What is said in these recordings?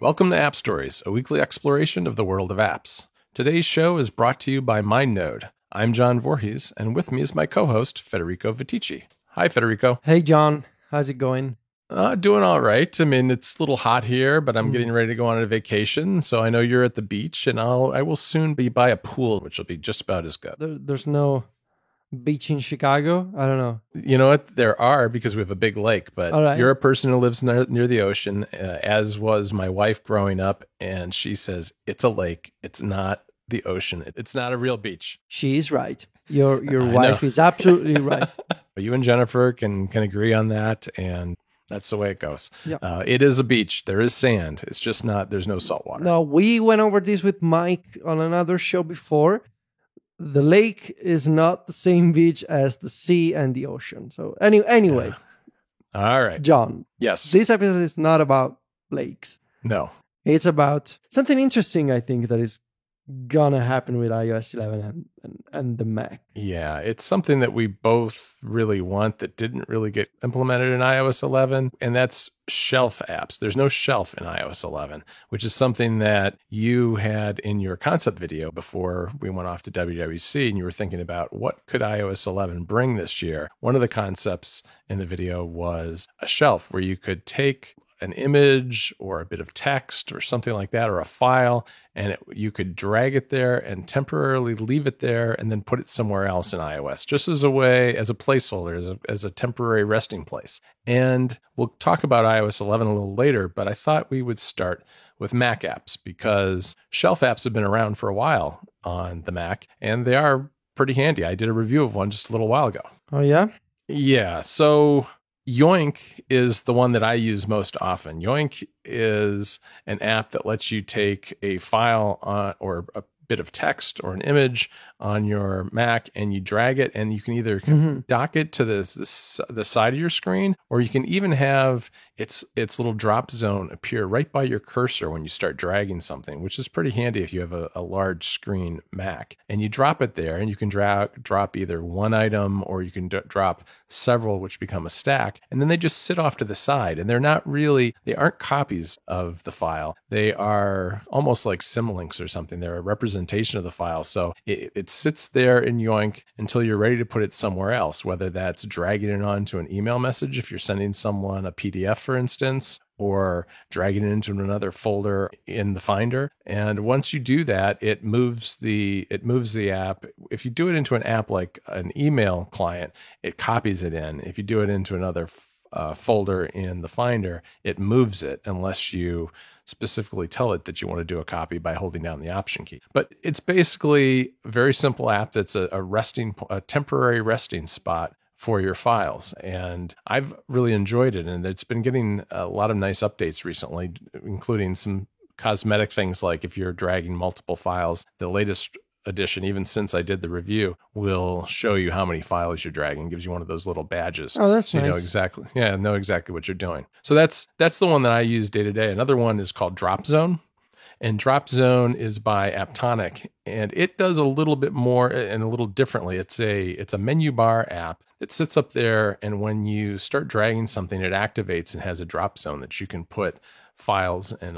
Welcome to App Stories, a weekly exploration of the world of apps. Today's show is brought to you by MindNode. I'm John Voorhees, and with me is my co-host, Federico Viticci. Hi, Federico. Hey, John. How's it going? Doing all right. I mean, it's a little hot here, but I'm getting ready to go on a vacation. So I know you're at the beach, and I will soon be by a pool, which will be just about as good. There's no beach in Chicago? I don't know. You know what? There are, because we have a big lake, but right. You're a person who lives near the ocean, as was my wife growing up, and she says, it's a lake. It's not the ocean. It's not a real beach. She is right. Your wife is absolutely right. You and Jennifer can agree on that, and that's the way it goes. Yeah. It is a beach. There is sand. It's just not, there's no salt water. No, we went over this with Mike on another show before. The lake is not the same beach as the sea and the ocean. So anyway. Yeah. All right. John. Yes. This episode is not about lakes. No. It's about something interesting, I think, that is gonna happen with iOS 11 and the Mac. Yeah, it's something that we both really want that didn't really get implemented in iOS 11, and that's shelf apps. There's no shelf in iOS 11, which is something that you had in your concept video before we went off to WWC, and you were thinking about what could iOS 11 bring this year. One of the concepts in the video was a shelf where you could take an image or a bit of text or something like that, or a file, and you could drag it there and temporarily leave it there and then put it somewhere else in iOS, just as a way, as a placeholder, as a temporary resting place. And we'll talk about iOS 11 a little later, but I thought we would start with Mac apps, because shelf apps have been around for a while on the Mac, and they are pretty handy. I did a review of one just a little while ago. Oh, yeah? Yeah, so Yoink is the one that I use most often. Yoink is an app that lets you take a file or a bit of text or an image on your Mac, and you drag it, and you can either dock it to the side of your screen, or you can even have its little drop zone appear right by your cursor when you start dragging something, which is pretty handy if you have a large screen Mac. And you drop it there, and you can drop either one item, or you can drop several, which become a stack, and then they just sit off to the side. And they aren't copies of the file. They are almost like symlinks or something. They're a representation of the file. So it sits there in Yoink until you're ready to put it somewhere else, whether that's dragging it onto an email message if you're sending someone a PDF, for instance, or dragging it into another folder in the Finder. And once you do that, it moves the app. If you do it into an app like an email client, it copies it in. If you do it into another folder in the Finder, it moves it, unless you specifically tell it that you want to do a copy by holding down the Option key. But it's basically a very simple app that's a temporary resting spot for your files. And I've really enjoyed it, and it's been getting a lot of nice updates recently, including some cosmetic things like if you're dragging multiple files, the latest edition, even since I did the review, will show you how many files you're dragging. Gives you one of those little badges. Oh, that's so nice. Know exactly what you're doing. So that's the one that I use day to day. Another one is called Drop Zone. And Drop Zone is by Apptonic, and it does a little bit more and a little differently. It's a menu bar app that sits up there, and when you start dragging something, it activates and has a drop zone that you can put files and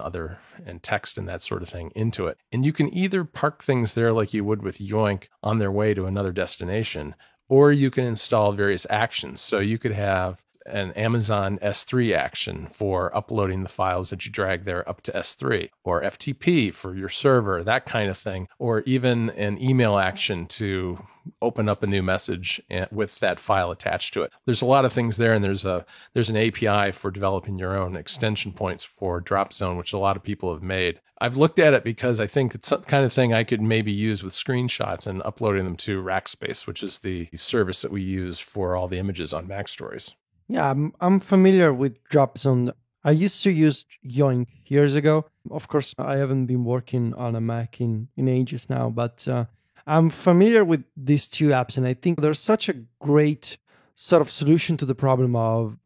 text and that sort of thing into it. And you can either park things there like you would with Yoink on their way to another destination, or you can install various actions. So you could have an Amazon S3 action for uploading the files that you drag there up to S3, or FTP for your server, that kind of thing, or even an email action to open up a new message with that file attached to it. There's a lot of things there, and there's an API for developing your own extension points for Drop Zone, which a lot of people have made. I've looked at it because I think it's some kind of thing I could maybe use with screenshots and uploading them to Rackspace, which is the service that we use for all the images on Mac Stories. Yeah, I'm familiar with Drop Zone. I used to use Yoink years ago. Of course, I haven't been working on a Mac in ages now, but I'm familiar with these two apps, and I think they're such a great sort of solution to the problem of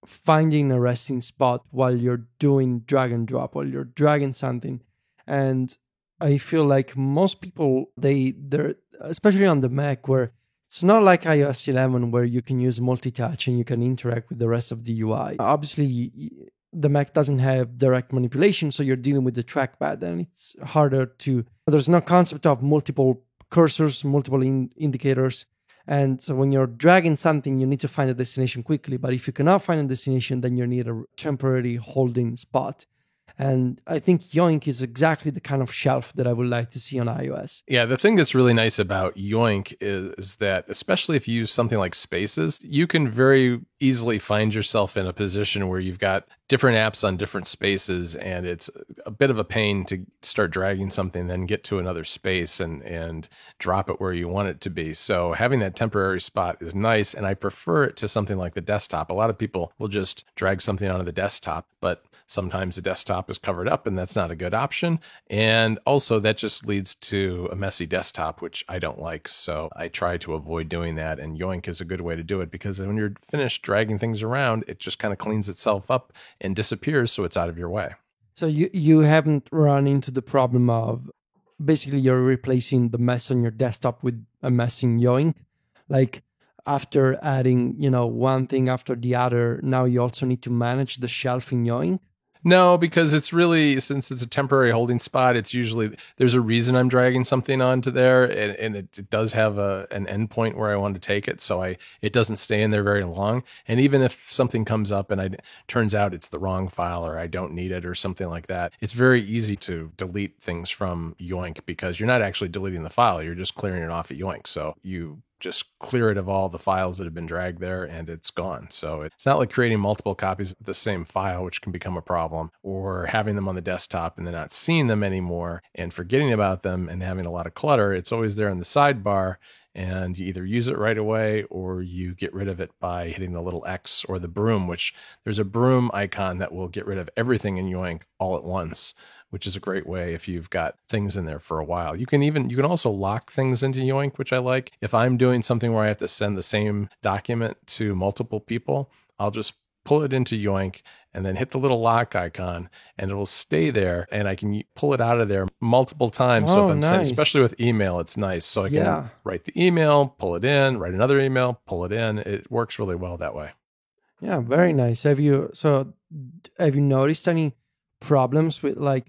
finding a resting spot while you're doing drag and drop, while you're dragging something. And I feel like most people, they're especially on the Mac, where it's not like iOS 11 where you can use multi-touch and you can interact with the rest of the UI. Obviously, the Mac doesn't have direct manipulation, so you're dealing with the trackpad, and it's harder to. There's no concept of multiple cursors, multiple indicators. And so when you're dragging something, you need to find a destination quickly. But if you cannot find a destination, then you need a temporary holding spot. And I think Yoink is exactly the kind of shelf that I would like to see on iOS. Yeah, the thing that's really nice about Yoink is that, especially if you use something like Spaces, you can very easily find yourself in a position where you've got different apps on different spaces, and it's a bit of a pain to start dragging something, then get to another space and drop it where you want it to be. So having that temporary spot is nice, and I prefer it to something like the desktop. A lot of people will just drag something onto the desktop, but sometimes the desktop is covered up, and that's not a good option. And also that just leads to a messy desktop, which I don't like. So I try to avoid doing that. And Yoink is a good way to do it, because when you're finished dragging things around, it just kind of cleans itself up and disappears, so it's out of your way. So you haven't run into the problem of basically you're replacing the mess on your desktop with a mess in Yoink? Like after adding, one thing after the other, now you also need to manage the shelf in Yoink? No, because it's really, since it's a temporary holding spot, it's usually, there's a reason I'm dragging something onto there, and it does have an endpoint where I want to take it, so it doesn't stay in there very long. And even if something comes up and it turns out it's the wrong file, or I don't need it or something like that, it's very easy to delete things from Yoink, because you're not actually deleting the file, you're just clearing it off at Yoink. So you just clear it of all the files that have been dragged there, and it's gone. So it's not like creating multiple copies of the same file, which can become a problem, or having them on the desktop and then not seeing them anymore and forgetting about them and having a lot of clutter. It's always there in the sidebar, and you either use it right away or you get rid of it by hitting the little X or the broom, which there's a broom icon that will get rid of everything in Yoink all at once, which is a great way if you've got things in there for a while. You can also lock things into Yoink, which I like. If I'm doing something where I have to send the same document to multiple people, I'll just pull it into Yoink and then hit the little lock icon, and it will stay there, and I can pull it out of there multiple times. So if I'm sending, especially with email, it's nice. So I can write the email, pull it in, write another email, pull it in. It works really well that way. Yeah, very nice. Have you noticed any problems with like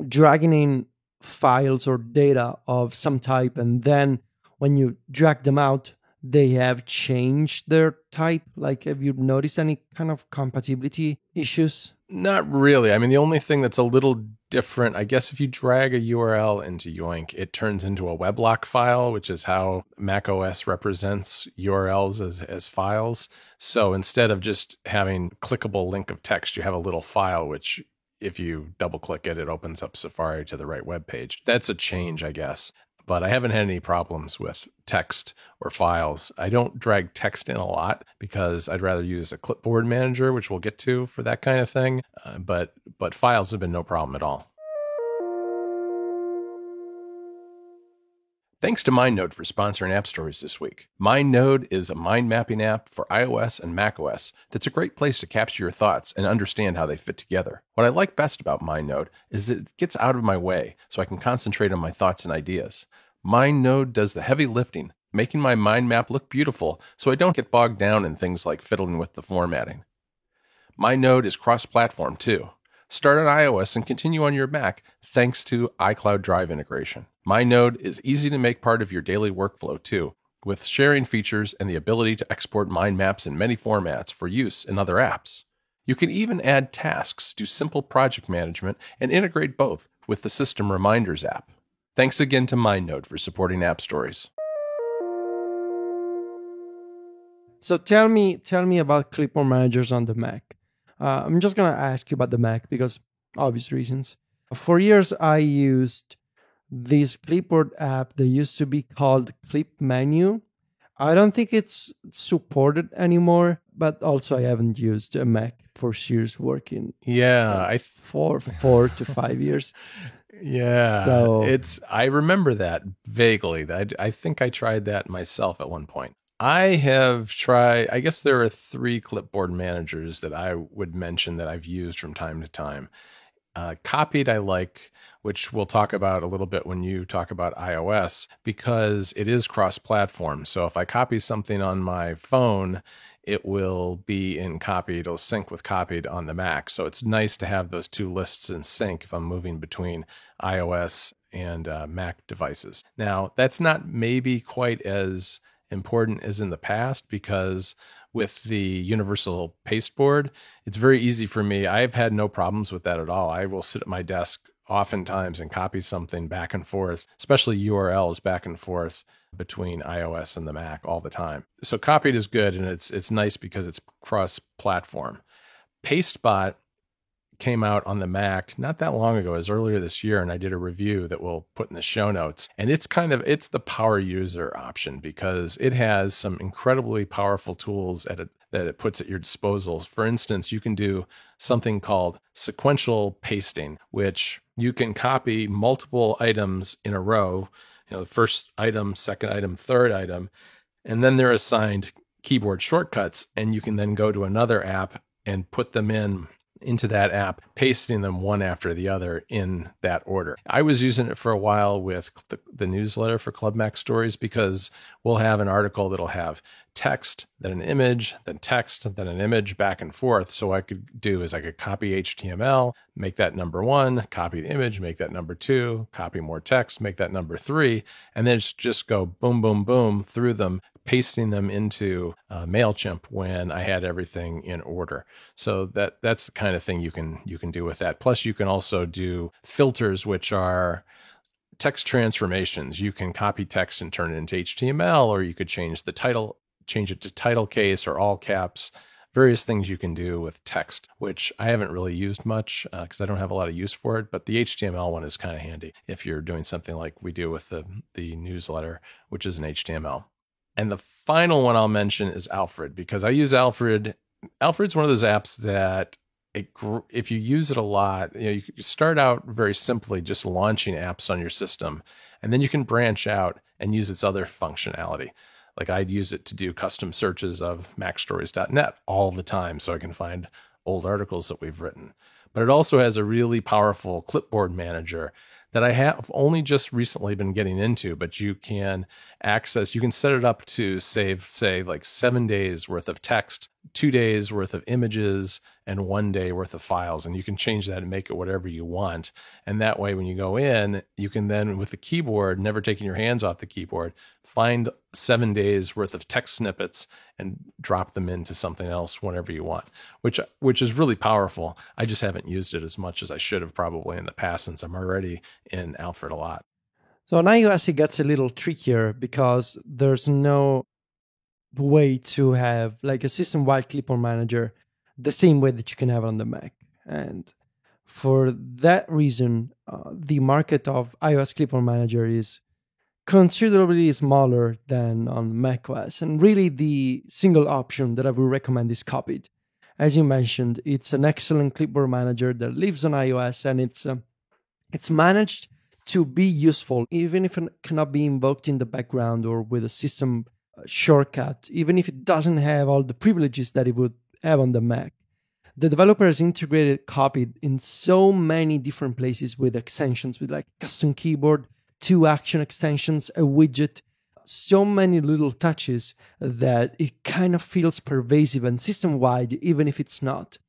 dragging in files or data of some type, and then when you drag them out, they have changed their type? Like, have you noticed any kind of compatibility issues? Not really. I mean, the only thing that's a little different, I guess, if you drag a URL into Yoink, it turns into a weblog file, which is how macOS represents URLs as files. So instead of just having clickable link of text, you have a little file, which if you double click it, it opens up Safari to the right web page. That's a change, I guess. But I haven't had any problems with text or files. I don't drag text in a lot because I'd rather use a clipboard manager, which we'll get to for that kind of thing. But files have been no problem at all. Thanks to MindNode for sponsoring App Stories this week. MindNode is a mind mapping app for iOS and macOS that's a great place to capture your thoughts and understand how they fit together. What I like best about MindNode is that it gets out of my way so I can concentrate on my thoughts and ideas. MindNode does the heavy lifting, making my mind map look beautiful so I don't get bogged down in things like fiddling with the formatting. MindNode is cross-platform too. Start on iOS and continue on your Mac thanks to iCloud Drive integration. MindNode is easy to make part of your daily workflow too, with sharing features and the ability to export mind maps in many formats for use in other apps. You can even add tasks, do simple project management, and integrate both with the System Reminders app. Thanks again to MindNode for supporting App Stories. So tell me about clipboard managers on the Mac. I'm just going to ask you about the Mac because obvious reasons. For years, I used this clipboard app that used to be called Clip Menu. I don't think it's supported anymore, but also I haven't used a Mac for serious working. Yeah, for 4 to 5 years. Yeah, so I remember that vaguely. I think I tried that myself at one point. I have tried, I guess there are 3 clipboard managers that I would mention that I've used from time to time. Copied I like, which we'll talk about a little bit when you talk about iOS, because it is cross-platform. So if I copy something on my phone, it will be in Copied. It'll sync with Copied on the Mac. So it's nice to have those two lists in sync if I'm moving between iOS and Mac devices. Now, that's not maybe quite as important as in the past, because with the universal pasteboard, it's very easy for me. I've had no problems with that at all. I will sit at my desk oftentimes and copy something back and forth, especially URLs back and forth between iOS and the Mac all the time. So Copied is good, and it's nice because it's cross-platform. Pastebot came out on the Mac not that long ago, as earlier this year, and I did a review that we'll put in the show notes. And it's the power user option, because it has some incredibly powerful tools that it puts at your disposal. For instance, you can do something called sequential pasting, which you can copy multiple items in a row, the first item, second item, third item, and then they're assigned keyboard shortcuts, and you can then go to another app and put them into that app, pasting them one after the other in that order. I was using it for a while with the newsletter for Club Mac Stories, because we'll have an article that'll have text, then an image, then text, then an image, back and forth. So what I could do is I could copy HTML, make that number 1, copy the image, make that number 2, copy more text, make that number 3, and then just go boom, boom, boom through them, pasting them into MailChimp when I had everything in order. So that's the kind of thing you can do with that. Plus, you can also do filters, which are text transformations. You can copy text and turn it into HTML, or you could change it to title case or all caps. Various things you can do with text, which I haven't really used much because I don't have a lot of use for it. But the HTML one is kind of handy if you're doing something like we do with the newsletter, which is an HTML. And the final one I'll mention is Alfred, because I use Alfred. Alfred's one of those apps that if you use it a lot, you start out very simply just launching apps on your system, and then you can branch out and use its other functionality. Like I'd use it to do custom searches of macstories.net all the time so I can find old articles that we've written. But it also has a really powerful clipboard manager that I have only just recently been getting into, but you can set it up to save, say, like 7 days worth of text, 2 days worth of images, and 1 day worth of files. And you can change that and make it whatever you want. And that way, when you go in, you can then, with the keyboard, never taking your hands off the keyboard, find 7 days worth of text snippets and drop them into something else whenever you want, which is really powerful. I just haven't used it as much as I should have probably in the past, since I'm already in Alfred a lot. So on iOS, it gets a little trickier because there's no way to have like a system-wide clipboard manager the same way that you can have on the Mac. And for that reason, the market of iOS clipboard manager is considerably smaller than on macOS. And really the single option that I would recommend is Copied. As you mentioned, it's an excellent clipboard manager that lives on iOS, and it's managed to be useful, even if it cannot be invoked in the background or with a system shortcut, even if it doesn't have all the privileges that it would have on the Mac. The developers integrated Copied in so many different places with extensions, with like custom keyboard, 2 action extensions, a widget, so many little touches that it kind of feels pervasive and system-wide, even if it's not.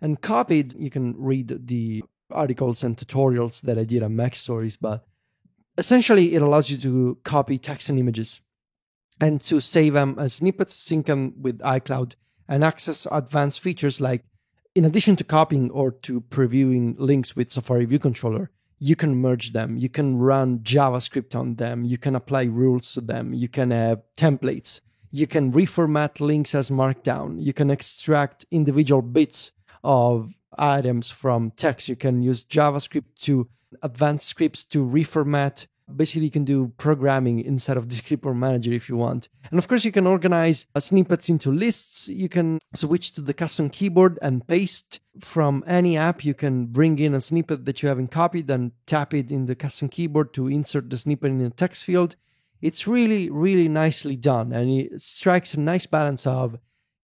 And Copied, you can read the articles and tutorials that I did on Mac Stories, but essentially it allows you to copy text and images and to save them as snippets, sync them with iCloud, and access advanced features like, in addition to copying or to previewing links with Safari View Controller, you can merge them, you can run JavaScript on them, you can apply rules to them, you can have templates, you can reformat links as Markdown, you can extract individual bits of items from text, you can use JavaScript to advanced scripts to reformat. Basically, you can do programming inside of this clipboard manager if you want. And of course, you can organize snippets into lists. You can switch to the custom keyboard and paste from any app. You can bring in a snippet that you haven't copied and tap it in the custom keyboard to insert the snippet in the text field. It's really, really nicely done. And it strikes a nice balance of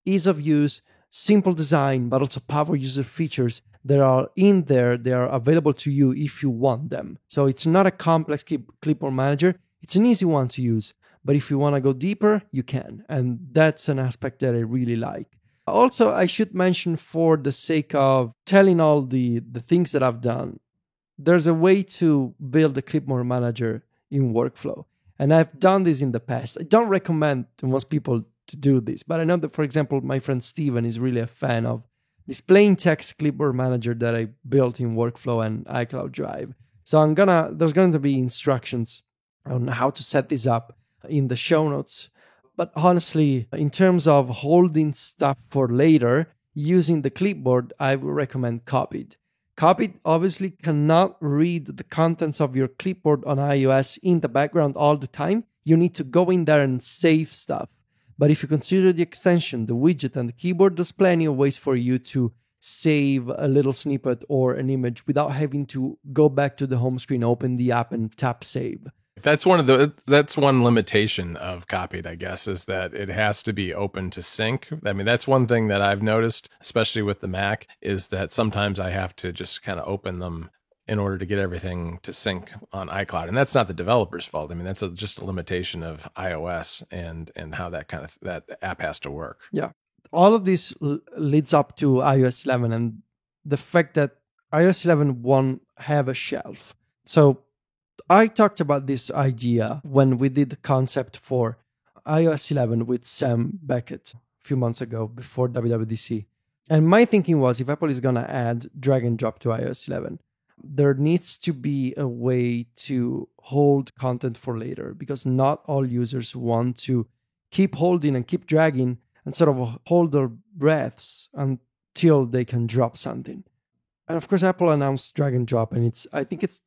ease of use, simple design, but also power user features that are in there. They are available to you if you want them. So it's not a complex clipboard manager. It's an easy one to use, But if you want to go deeper, you can. And that's an aspect that I really like. Also, I should mention, for the sake of telling all the things that I've done, there's a way to build a clipboard manager in Workflow. And I've done this in the past. I don't recommend to most people to do this, but I know that, for example, my friend Steven is really a fan of this plain text clipboard manager that I built in Workflow and iCloud Drive. So there's going to be instructions on how to set this up in the show notes. But honestly, in terms of holding stuff for later, using the clipboard, I would recommend Copied. Copied obviously cannot read the contents of your clipboard on iOS in the background all the time. You need to go in there and save stuff. But if you consider the extension, the widget, and the keyboard, there's plenty of ways for you to save a little snippet or an image without having to go back to the home screen, open the app, and tap save. That's one limitation of Copied, I guess, is that it has to be open to sync. I mean, that's one thing that I've noticed, especially with the Mac, is that sometimes I have to just kind of open them in order to get everything to sync on iCloud. And that's not the developer's fault. I mean, that's just a limitation of iOS and how that app has to work. Yeah. All of this leads up to iOS 11 and the fact that iOS 11 won't have a shelf. So I talked about this idea when we did the concept for iOS 11 with Sam Beckett a few months ago before WWDC. And my thinking was, if Apple is going to add drag and drop to iOS 11, there needs to be a way to hold content for later, because not all users want to keep holding and keep dragging and sort of hold their breaths until they can drop something. And of course, Apple announced drag and drop, and I think it's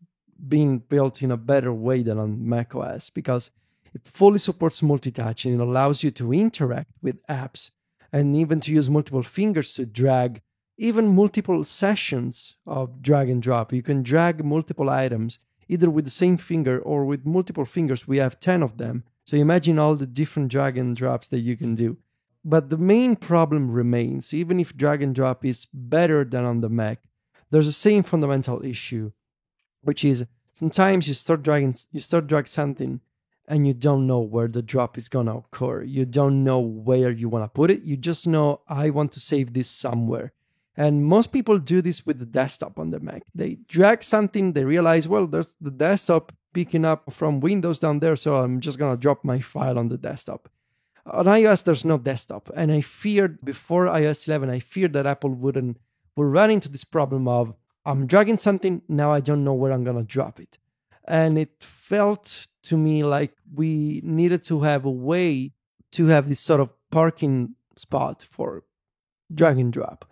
being built in a better way than on macOS, because it fully supports multitasking. It allows you to interact with apps and even to use multiple fingers to drag, even multiple sessions of drag and drop. You can drag multiple items either with the same finger or with multiple fingers. We have 10 of them. So imagine all the different drag and drops that you can do. But the main problem remains, even if drag and drop is better than on the Mac, there's the same fundamental issue, which is sometimes you start drag something and you don't know where the drop is going to occur. You don't know where you want to put it. You just know, I want to save this somewhere. And most people do this with the desktop on the Mac. They drag something, they realize, well, there's the desktop picking up from Windows down there, so I'm just going to drop my file on the desktop. On iOS, there's no desktop. And I feared before iOS 11, I feared that Apple would run into this problem of, I'm dragging something, now I don't know where I'm going to drop it. And it felt to me like we needed to have a way to have this sort of parking spot for drag and drop,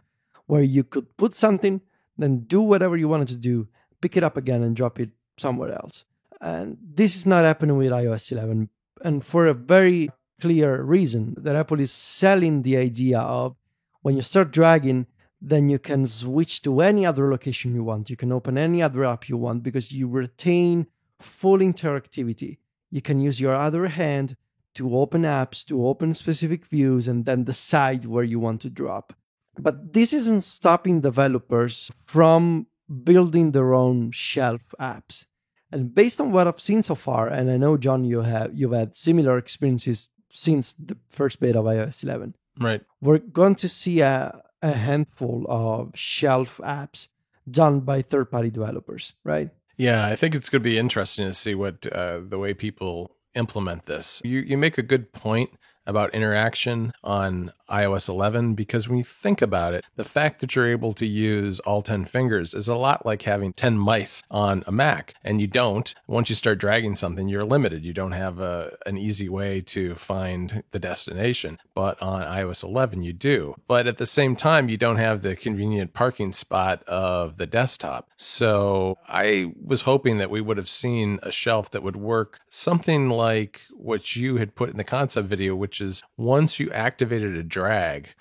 where you could put something, then do whatever you wanted to do, pick it up again and drop it somewhere else. And this is not happening with iOS 11. And for a very clear reason, that Apple is selling the idea of when you start dragging, then you can switch to any other location you want. You can open any other app you want because you retain full interactivity. You can use your other hand to open apps, to open specific views, and then decide where you want to drop. But this isn't stopping developers from building their own shelf apps. And based on what I've seen so far, and I know, John, you've had similar experiences since the first beta of iOS 11. Right. We're going to see a handful of shelf apps done by third-party developers, right? Yeah, I think it's going to be interesting to see what the way people implement this. You make a good point about interaction on iOS 11, because when you think about it, the fact that you're able to use all 10 fingers is a lot like having 10 mice on a Mac, and you don't. Once you start dragging something, you're limited. You don't have an easy way to find the destination, but on iOS 11, you do. But at the same time, you don't have the convenient parking spot of the desktop. So I was hoping that we would have seen a shelf that would work something like what you had put in the concept video, which is once you activated a drag,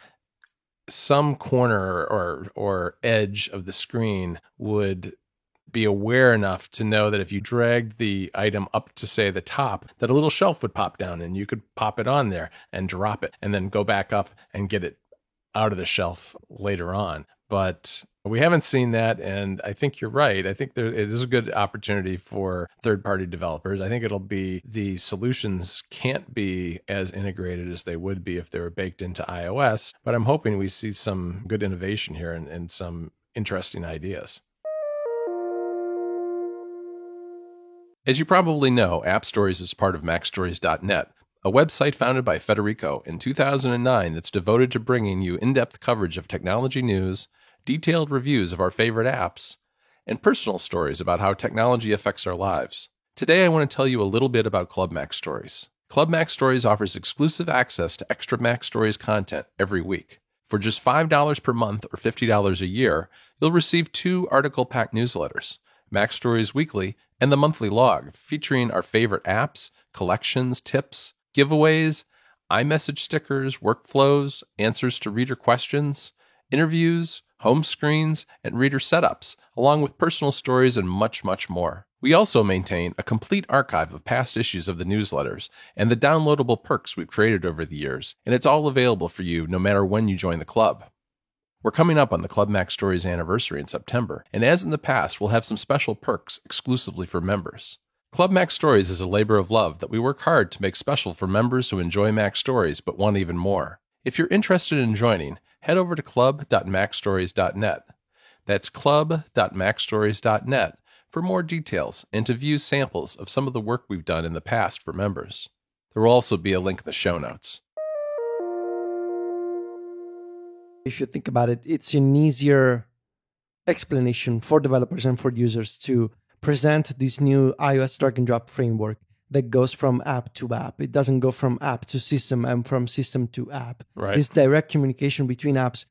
some corner or edge of the screen would be aware enough to know that if you dragged the item up to, say, the top, that a little shelf would pop down and you could pop it on there and drop it and then go back up and get it out of the shelf later on. but we haven't seen that. And I think you're right. I think it is a good opportunity for third-party developers. I think the solutions can't be as integrated as they would be if they were baked into iOS, but I'm hoping we see some good innovation here and some interesting ideas. As you probably know, AppStories is part of MacStories.net, a website founded by Federico in 2009 that's devoted to bringing you in-depth coverage of technology news, detailed reviews of our favorite apps, and personal stories about how technology affects our lives. Today, I want to tell you a little bit about Club MacStories. Club MacStories offers exclusive access to extra MacStories content every week. For just $5 per month or $50 a year, you'll receive 2 article-packed newsletters, MacStories Weekly and the Monthly Log, featuring our favorite apps, collections, tips, giveaways, iMessage stickers, workflows, answers to reader questions, interviews, home screens, and reader setups, along with personal stories and much, much more. We also maintain a complete archive of past issues of the newsletters and the downloadable perks we've created over the years, and it's all available for you no matter when you join the club. We're coming up on the Club MacStories anniversary in September, and as in the past, we'll have some special perks exclusively for members. Club MacStories is a labor of love that we work hard to make special for members who enjoy MacStories but want even more. If you're interested in joining, head over to club.macstories.net. That's club.macstories.net for more details and to view samples of some of the work we've done in the past for members. There will also be a link in the show notes. If you think about it, it's an easier explanation for developers and for users to present this new iOS drag and drop framework that goes from app to app. It doesn't go from app to system and from system to app. Right. This direct communication between apps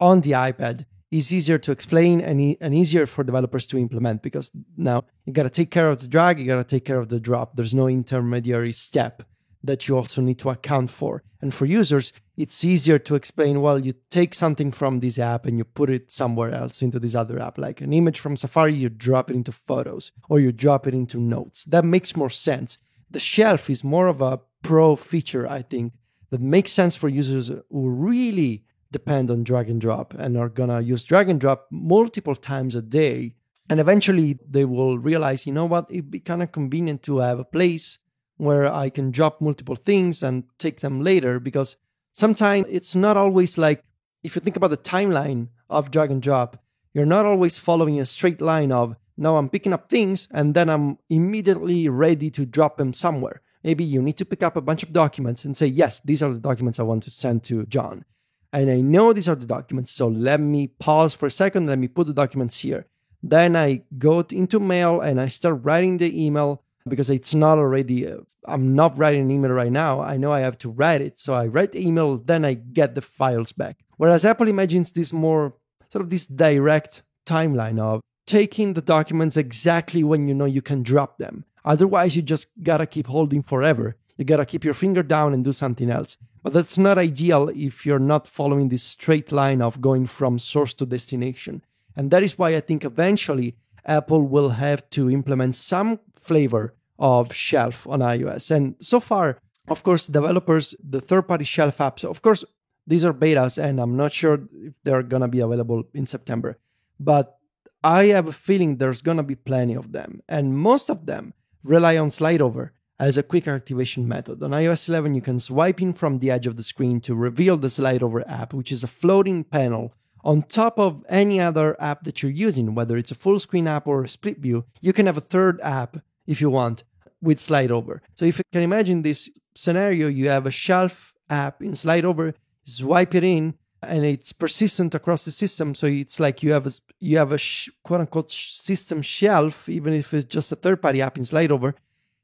on the iPad is easier to explain and easier for developers to implement, because now you got to take care of the drag, you got to take care of the drop. There's no intermediary step that you also need to account for. And for users, it's easier to explain, well, you take something from this app and you put it somewhere else into this other app, like an image from Safari, you drop it into Photos, or you drop it into Notes. That makes more sense. The shelf is more of a pro feature, I think, that makes sense for users who really depend on drag and drop and are going to use drag and drop multiple times a day. And eventually they will realize, you know what, it'd be kind of convenient to have a place where I can drop multiple things and take them later, because sometimes it's not always like, if you think about the timeline of drag and drop, you're not always following a straight line of, now I'm picking up things and then I'm immediately ready to drop them somewhere. Maybe you need to pick up a bunch of documents and say, yes, these are the documents I want to send to John. And I know these are the documents, so let me pause for a second, let me put the documents here. Then I go into mail and I start writing the email, because it's not already, I'm not writing an email right now. I know I have to write it. So I write the email, then I get the files back. Whereas Apple imagines this more sort of this direct timeline of taking the documents exactly when you know you can drop them. Otherwise, you just gotta keep holding forever. You gotta keep your finger down and do something else. But that's not ideal if you're not following this straight line of going from source to destination. And that is why I think eventually Apple will have to implement some flavor of shelf on iOS. And so far, of course, developers, the third-party shelf apps, of course, these are betas, and I'm not sure if they're going to be available in September. But I have a feeling there's going to be plenty of them. And most of them rely on slide over as a quick activation method. On iOS 11, you can swipe in from the edge of the screen to reveal the slide over app, which is a floating panel on top of any other app that you're using, whether it's a full screen app or a split view. You can have a third app if you want with slide over. So if you can imagine this scenario, you have a shelf app in slide over, swipe it in, and it's persistent across the system. So it's like you have a quote unquote system shelf, even if it's just a third party app in slide over.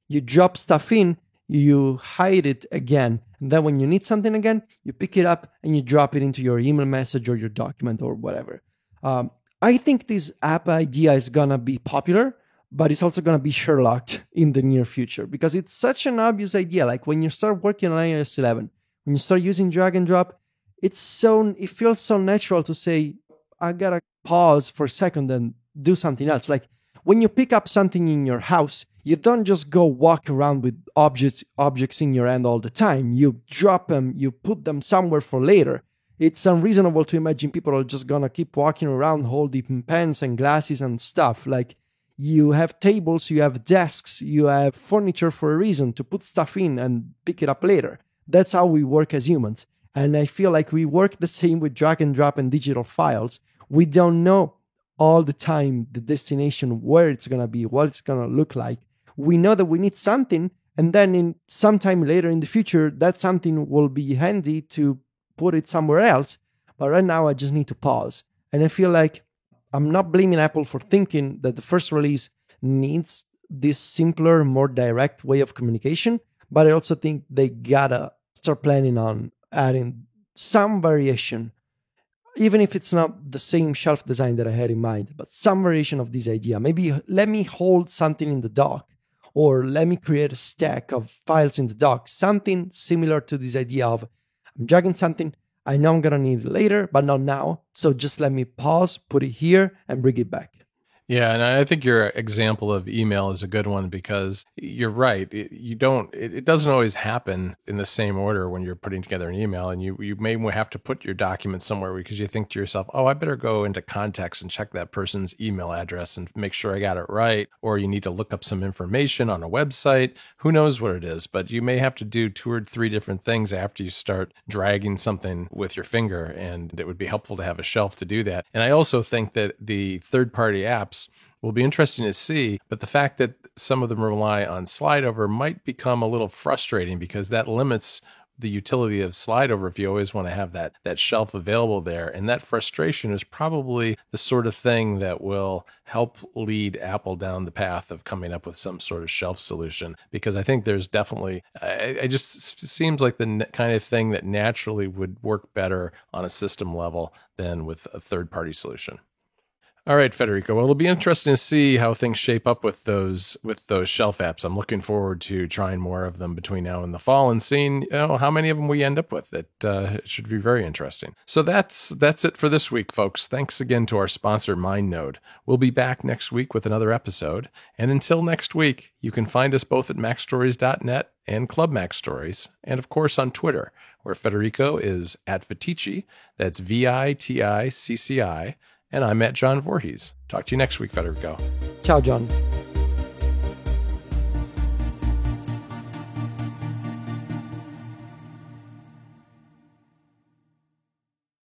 You drop stuff in, you hide it again. And then when you need something again, you pick it up and you drop it into your email message or your document or whatever. I think this app idea is going to be popular, but it's also going to be Sherlocked in the near future, because it's such an obvious idea. Like when you start working on iOS 11, when you start using drag and drop, it feels so natural to say, I got to pause for a second and do something else. Like when you pick up something in your house, you don't just go walk around with objects in your hand all the time. You drop them, you put them somewhere for later. It's unreasonable to imagine people are just gonna keep walking around holding pens and glasses and stuff. Like, you have tables, you have desks, you have furniture for a reason to put stuff in and pick it up later. That's how we work as humans. And I feel like we work the same with drag and drop and digital files. We don't know all the time the destination, where it's going to be, what it's going to look like. We know that we need something, and then in sometime later in the future, that something will be handy to put it somewhere else. But right now, I just need to pause. And I feel like I'm not blaming Apple for thinking that the first release needs this simpler, more direct way of communication, but I also think they gotta start planning on adding some variation, even if it's not the same shelf design that I had in mind, but some variation of this idea. Maybe let me hold something in the dock, or let me create a stack of files in the dock, something similar to this idea of I'm dragging something, I know I'm going to need it later, but not now. So just let me pause, put it here, and bring it back. Yeah, and I think your example of email is a good one because you're right. It doesn't always happen in the same order when you're putting together an email, and you may have to put your document somewhere because you think to yourself, oh, I better go into context and check that person's email address and make sure I got it right. Or you need to look up some information on a website. Who knows what it is, but you may have to do 2 or 3 different things after you start dragging something with your finger, and it would be helpful to have a shelf to do that. And I also think that the third-party apps will be interesting to see, but the fact that some of them rely on slide over might become a little frustrating because that limits the utility of slide over if you always want to have that shelf available there. And that frustration is probably the sort of thing that will help lead Apple down the path of coming up with some sort of shelf solution, because I think there's definitely, it just seems like the kind of thing that naturally would work better on a system level than with a third-party solution. All right, Federico. Well, it'll be interesting to see how things shape up with those shelf apps. I'm looking forward to trying more of them between now and the fall and seeing how many of them we end up with. It should be very interesting. So that's it for this week, folks. Thanks again to our sponsor, MindNode. We'll be back next week with another episode. And until next week, you can find us both at MacStories.net and Club Mac Stories, and of course on Twitter, where Federico is at Viticci. That's VITICCI. And I'm at John Voorhees. Talk to you next week, Federico. Ciao, John.